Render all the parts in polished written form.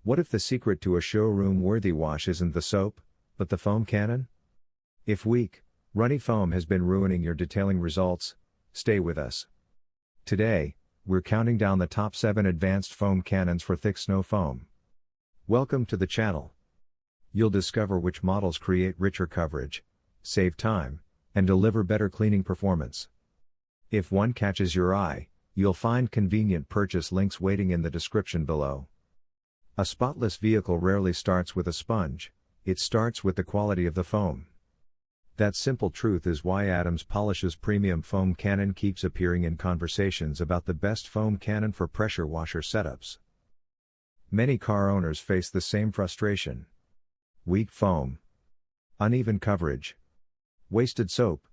What if the secret to a showroom-worthy wash isn't the soap, but the foam cannon? If weak, runny foam has been ruining your detailing results, stay with us. Today, we're counting down the top 7 advanced foam cannons for thick snow foam. Welcome to the channel. You'll discover which models create richer coverage, save time, and deliver better cleaning performance. If one catches your eye, you'll find convenient purchase links waiting in the description below. A spotless vehicle rarely starts with a sponge, it starts with the quality of the foam. That simple truth is why Adams Polish's premium foam cannon keeps appearing in conversations about the best foam cannon for pressure washer setups. Many car owners face the same frustration. Weak foam, uneven coverage, wasted soap.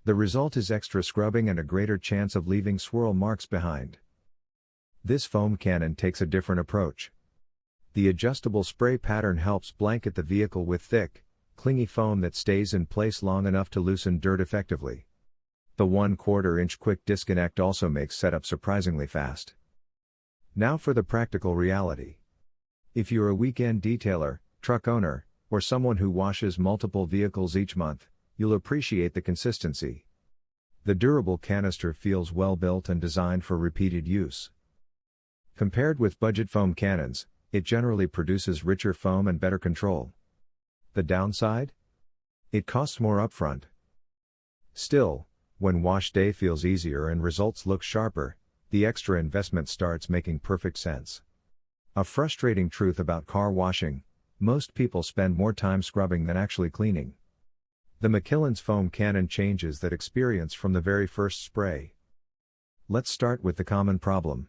The result is extra scrubbing and a greater chance of leaving swirl marks behind. This foam cannon takes a different approach. The adjustable spray pattern helps blanket the vehicle with thick, clingy foam that stays in place long enough to loosen dirt effectively. The 1/4 inch quick disconnect also makes setup surprisingly fast. Now for the practical reality. If you're a weekend detailer, truck owner, or someone who washes multiple vehicles each month, you'll appreciate the consistency. The durable canister feels well built and designed for repeated use. Compared with budget foam cannons, it generally produces richer foam and better control. The downside? It costs more upfront. Still, when wash day feels easier and results look sharper, the extra investment starts making perfect sense. A frustrating truth about car washing: most people spend more time scrubbing than actually cleaning. The Macmillan's foam cannon changes that experience from the very first spray. Let's start with the common problem.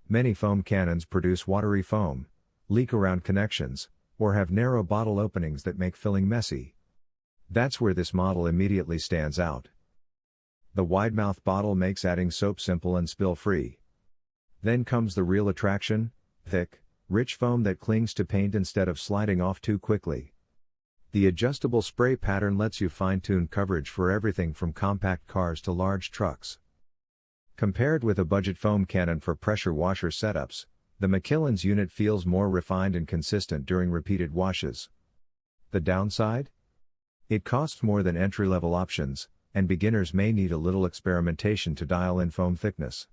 Many foam cannons produce watery foam, leak around connections, or have narrow bottle openings that make filling messy. That's where this model immediately stands out. The wide-mouth bottle makes adding soap simple and spill-free. Then comes the real attraction: thick, rich foam that clings to paint instead of sliding off too quickly. The adjustable spray pattern lets you fine-tune coverage for everything from compact cars to large trucks. Compared with a budget foam cannon for pressure washer setups, the Macmillan's unit feels more refined and consistent during repeated washes. The downside? It costs more than entry-level options, and beginners may need a little experimentation to dial in foam thickness.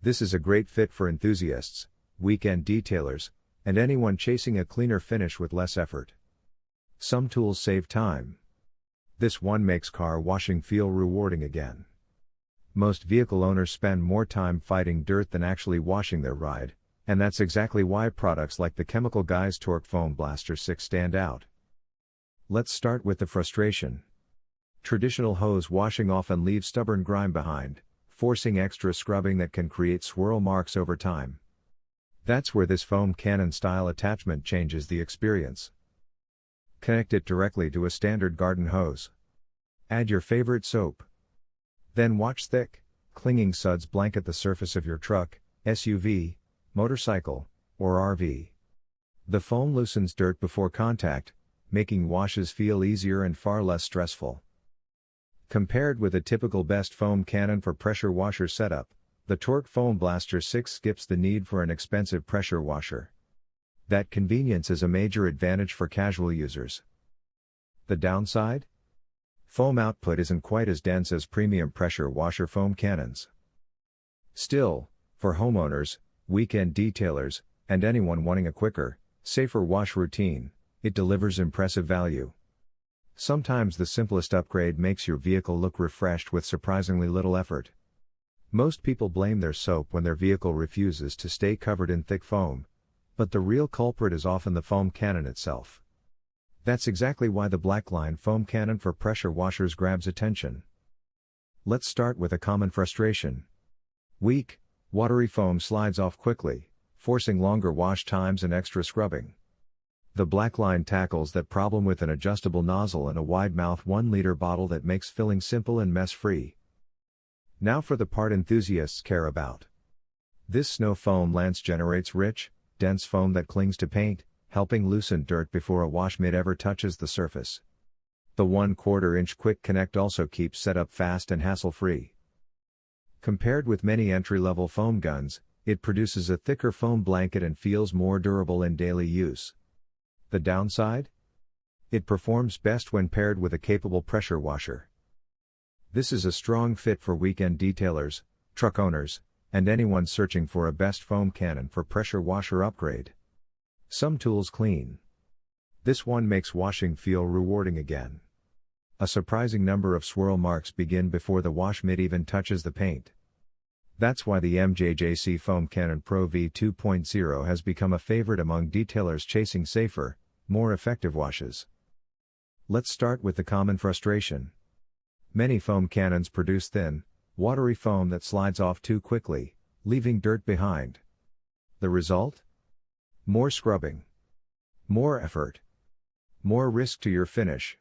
This is a great fit for enthusiasts, weekend detailers, and anyone chasing a cleaner finish with less effort. Some tools save time. This one makes car washing feel rewarding again. Most vehicle owners spend more time fighting dirt than actually washing their ride, and that's exactly why products like the Chemical Guys Torque Foam Blaster 6 stand out. Let's start with the frustration. Traditional hose washing often leaves stubborn grime behind, forcing extra scrubbing that can create swirl marks over time. That's where this foam cannon style attachment changes the experience. Connect it directly to a standard garden hose. Add your favorite soap. Then watch thick, clinging suds blanket the surface of your truck, SUV, motorcycle, or RV. The foam loosens dirt before contact, making washes feel easier and far less stressful. Compared with a typical best foam cannon for pressure washer setup, the Torque Foam Blaster 6 skips the need for an expensive pressure washer. That convenience is a major advantage for casual users. The downside? Foam output isn't quite as dense as premium pressure washer foam cannons. Still, for homeowners, weekend detailers, and anyone wanting a quicker, safer wash routine, it delivers impressive value. Sometimes the simplest upgrade makes your vehicle look refreshed with surprisingly little effort. Most people blame their soap when their vehicle refuses to stay covered in thick foam, but the real culprit is often the foam cannon itself. That's exactly why the Blackline foam cannon for pressure washers grabs attention. Let's start with a common frustration. Weak, watery foam slides off quickly, forcing longer wash times and extra scrubbing. The Blackline tackles that problem with an adjustable nozzle and a wide-mouth 1-liter bottle that makes filling simple and mess-free. Now for the part enthusiasts care about. This snow foam lance generates rich, dense foam that clings to paint, helping loosen dirt before a wash mitt ever touches the surface. The 1/4 inch quick connect also keeps setup fast and hassle-free. Compared with many entry-level foam guns, it produces a thicker foam blanket and feels more durable in daily use. The downside? It performs best when paired with a capable pressure washer. This is a strong fit for weekend detailers, truck owners, and anyone searching for a best foam cannon for pressure washer upgrade. Some tools clean. This one makes washing feel rewarding again. A surprising number of swirl marks begin before the wash mitt even touches the paint. That's why the MJJC Foam Cannon Pro V 2.0 has become a favorite among detailers chasing safer, more effective washes. Let's start with the common frustration. Many foam cannons produce thin, watery foam that slides off too quickly, leaving dirt behind. The result? More scrubbing. More effort. More risk to your finish.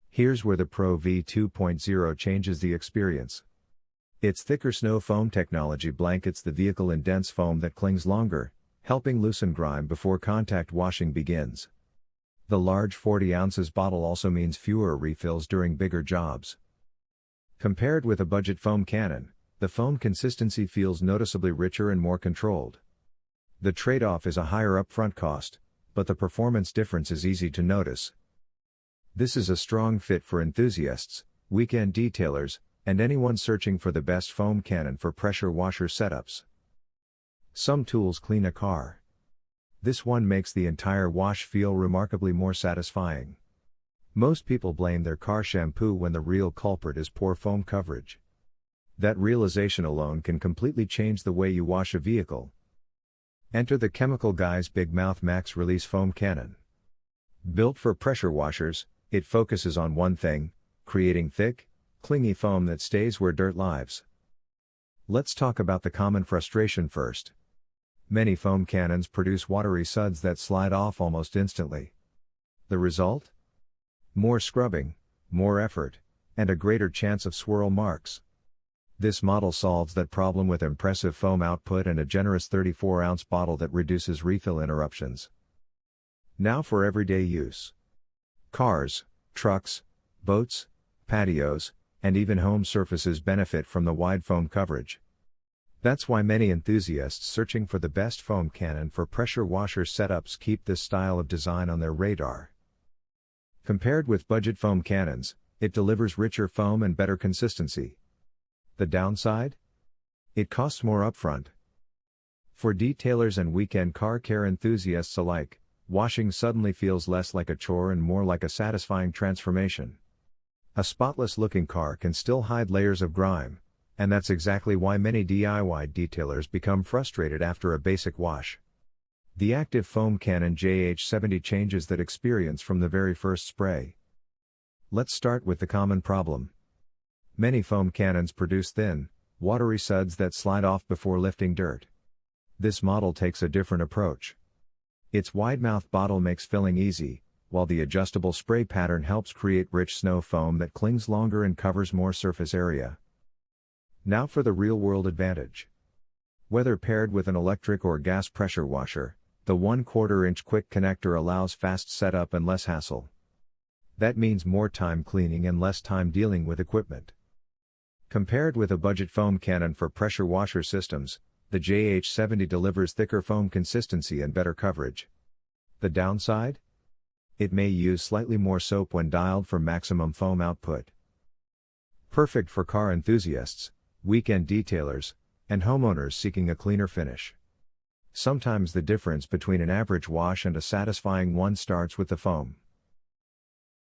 Here's where the Pro V 2.0 changes the experience. Its thicker snow foam technology blankets the vehicle in dense foam that clings longer, helping loosen grime before contact washing begins. The large 40 ounces bottle also means fewer refills during bigger jobs. Compared with a budget foam cannon, the foam consistency feels noticeably richer and more controlled. The trade-off is a higher upfront cost, but the performance difference is easy to notice. This is a strong fit for enthusiasts, weekend detailers, and anyone searching for the best foam cannon for pressure washer setups. Some tools clean a car. This one makes the entire wash feel remarkably more satisfying. Most people blame their car shampoo when the real culprit is poor foam coverage. That realization alone can completely change the way you wash a vehicle. Enter the Chemical Guy's Big Mouth Max Release Foam Cannon. Built for pressure washers, it focuses on one thing: creating thick, clingy foam that stays where dirt lives. Let's talk about the common frustration first. Many foam cannons produce watery suds that slide off almost instantly. The result? More scrubbing, more effort, and a greater chance of swirl marks. This model solves that problem with impressive foam output and a generous 34-ounce bottle that reduces refill interruptions. Now for everyday use. Cars, trucks, boats, patios, and even home surfaces benefit from the wide foam coverage. That's why many enthusiasts searching for the best foam cannon for pressure washer setups keep this style of design on their radar. Compared with budget foam cannons, it delivers richer foam and better consistency. The downside? It costs more upfront. For detailers and weekend car care enthusiasts alike, washing suddenly feels less like a chore and more like a satisfying transformation. A spotless-looking car can still hide layers of grime, and that's exactly why many DIY detailers become frustrated after a basic wash. The active foam cannon JH70 changes that experience from the very first spray. Let's start with the common problem. Many foam cannons produce thin, watery suds that slide off before lifting dirt. This model takes a different approach. Its wide-mouth bottle makes filling easy, while the adjustable spray pattern helps create rich snow foam that clings longer and covers more surface area. Now for the real-world advantage. Whether paired with an electric or gas pressure washer, the 1/4-inch quick connector allows fast setup and less hassle. That means more time cleaning and less time dealing with equipment. Compared with a budget foam cannon for pressure washer systems, the JH70 delivers thicker foam consistency and better coverage. The downside? It may use slightly more soap when dialed for maximum foam output. Perfect for car enthusiasts, weekend detailers, and homeowners seeking a cleaner finish. Sometimes the difference between an average wash and a satisfying one starts with the foam.